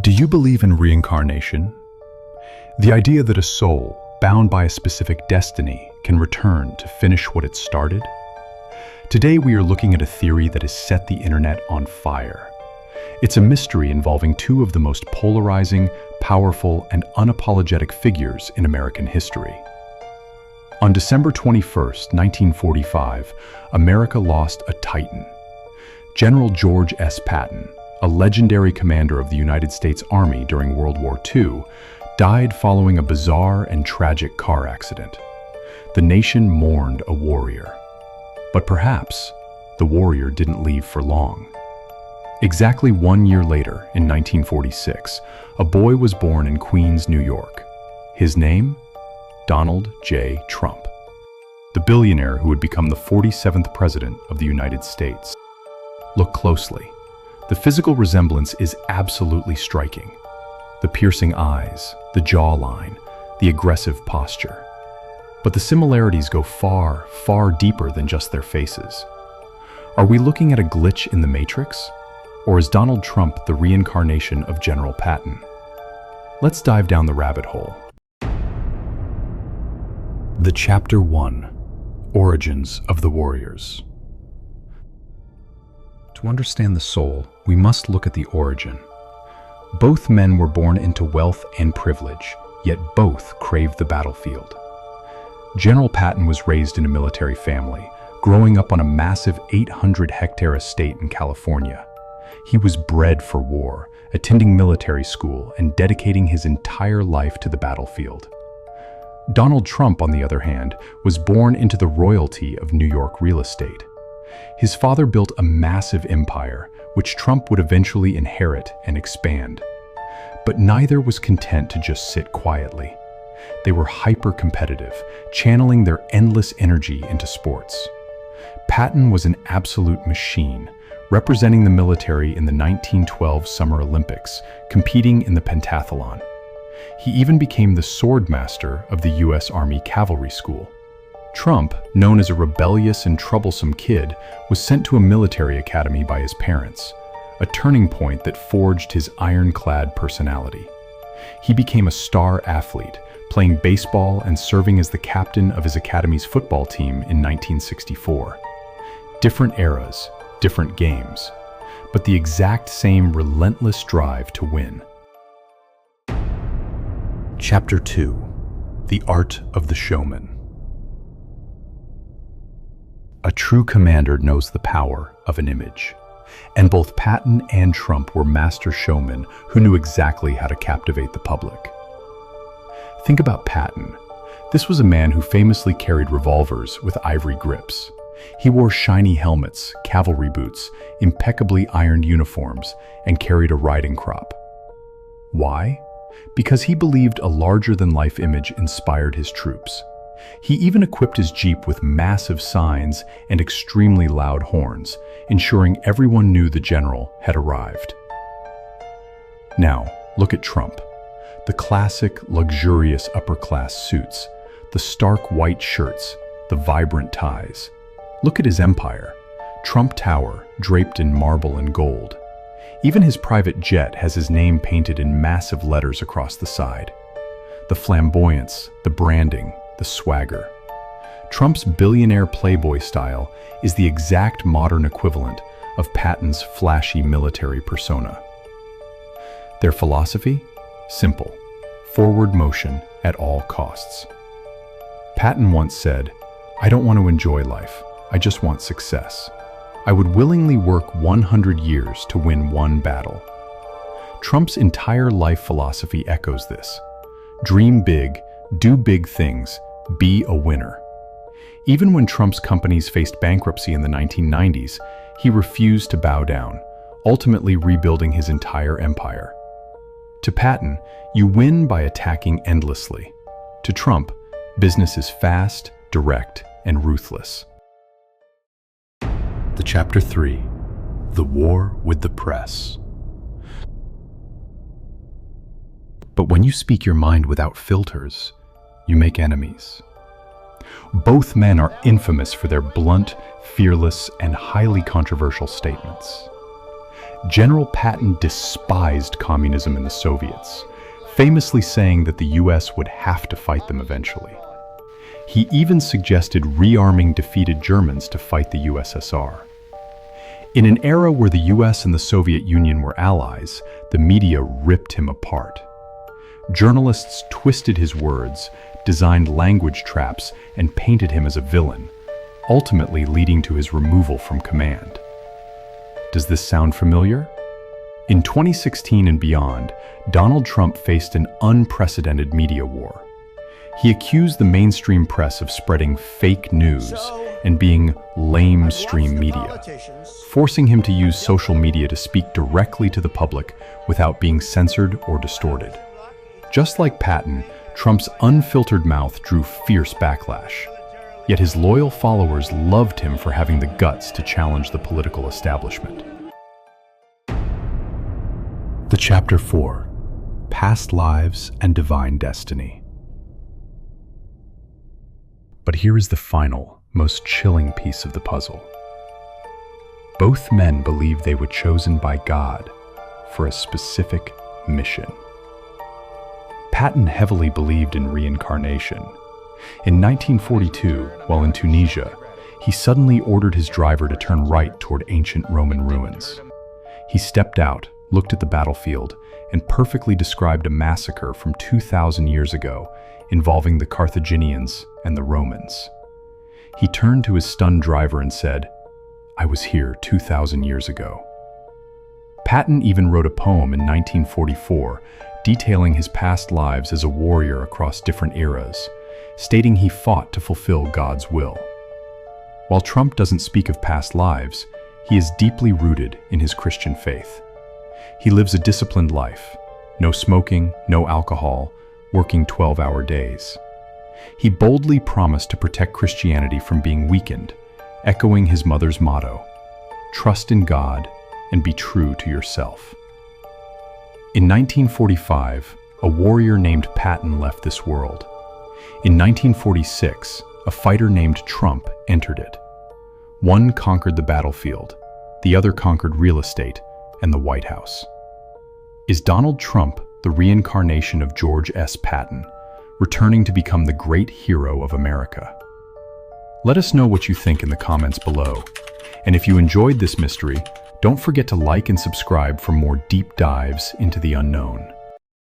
Do you believe in reincarnation? The idea that a soul, bound by a specific destiny, can return to finish what it started? Today we are looking at a theory that has set the internet on fire. It's a mystery involving two of the most polarizing, powerful, and unapologetic figures in American history. On December 21st, 1945, America lost a titan. General George S. Patton, a legendary commander of the United States Army during World War II, died following a bizarre and tragic car accident. The nation mourned a warrior. But perhaps the warrior didn't leave for long. Exactly 1 year later, in 1946, a boy was born in Queens, New York. His name? Donald J. Trump, the billionaire who would become the 47th president of the United States. Look closely. The physical resemblance is absolutely striking. The piercing eyes, the jawline, the aggressive posture. But the similarities go far, far deeper than just their faces. Are we looking at a glitch in the Matrix? Or is Donald Trump the reincarnation of General Patton? Let's dive down the rabbit hole. The Chapter 1: Origins of the Warriors. To understand the soul, we must look at the origin. Both men were born into wealth and privilege, yet both craved the battlefield. General Patton was raised in a military family, growing up on a massive 800-hectare estate in California. He was bred for war, attending military school and dedicating his entire life to the battlefield. Donald Trump, on the other hand, was born into the royalty of New York real estate. His father built a massive empire, which Trump would eventually inherit and expand. But neither was content to just sit quietly. They were hyper-competitive, channeling their endless energy into sports. Patton was an absolute machine, representing the military in the 1912 Summer Olympics, competing in the pentathlon. He even became the sword master of the U.S. Army Cavalry School. Trump, known as a rebellious and troublesome kid, was sent to a military academy by his parents, a turning point that forged his ironclad personality. He became a star athlete, playing baseball and serving as the captain of his academy's football team in 1964. Different eras, different games, but the exact same relentless drive to win. Chapter 2: The Art of the Showman. A true commander knows the power of an image, and both Patton and Trump were master showmen who knew exactly how to captivate the public. Think about Patton. This was a man who famously carried revolvers with ivory grips. He wore shiny helmets, cavalry boots, impeccably ironed uniforms, and carried a riding crop. Why? Because he believed a larger-than-life image inspired his troops. He even equipped his Jeep with massive signs and extremely loud horns, ensuring everyone knew the general had arrived. Now, look at Trump. The classic, luxurious upper-class suits, the stark white shirts, the vibrant ties. Look at his empire. Trump Tower, draped in marble and gold. Even his private jet has his name painted in massive letters across the side. The flamboyance, the branding, the swagger. Trump's billionaire playboy style is the exact modern equivalent of Patton's flashy military persona. Their philosophy? Simple. Forward motion at all costs. Patton once said, "I don't want to enjoy life. I just want success. I would willingly work 100 years to win one battle." Trump's entire life philosophy echoes this. Dream big, do big things, be a winner. Even when Trump's companies faced bankruptcy in the 1990s, he refused to bow down, ultimately rebuilding his entire empire. To Patton, you win by attacking endlessly. To Trump, business is fast, direct, and ruthless. The Chapter 3: The War with the Press. But when you speak your mind without filters, you make enemies. Both men are infamous for their blunt, fearless, and highly controversial statements. General Patton despised communism and the Soviets, famously saying that the US would have to fight them eventually. He even suggested rearming defeated Germans to fight the USSR. In an era where the US and the Soviet Union were allies, the media ripped him apart. Journalists twisted his words, designed language traps, and painted him as a villain, ultimately leading to his removal from command. Does this sound familiar? In 2016 and beyond, Donald Trump faced an unprecedented media war. He accused the mainstream press of spreading fake news and being lamestream media, forcing him to use social media to speak directly to the public without being censored or distorted. Just like Patton, Trump's unfiltered mouth drew fierce backlash. Yet his loyal followers loved him for having the guts to challenge the political establishment. The Chapter 4: Past Lives and Divine Destiny. But here is the final, most chilling piece of the puzzle. Both men believed they were chosen by God for a specific mission. Patton heavily believed in reincarnation. In 1942, while in Tunisia, he suddenly ordered his driver to turn right toward ancient Roman ruins. He stepped out, looked at the battlefield, and perfectly described a massacre from 2,000 years ago involving the Carthaginians and the Romans. He turned to his stunned driver and said, "I was here 2,000 years ago." Patton even wrote a poem in 1944 detailing his past lives as a warrior across different eras, stating he fought to fulfill God's will. While Trump doesn't speak of past lives, he is deeply rooted in his Christian faith. He lives a disciplined life, no smoking, no alcohol, working 12-hour days. He boldly promised to protect Christianity from being weakened, echoing his mother's motto, "Trust in God and be true to yourself." In 1945, a warrior named Patton left this world. In 1946, a fighter named Trump entered it. One conquered the battlefield, the other conquered real estate and the White House. Is Donald Trump the reincarnation of George S. Patton, returning to become the great hero of America? Let us know what you think in the comments below. And if you enjoyed this mystery, don't forget to like and subscribe for more deep dives into the unknown.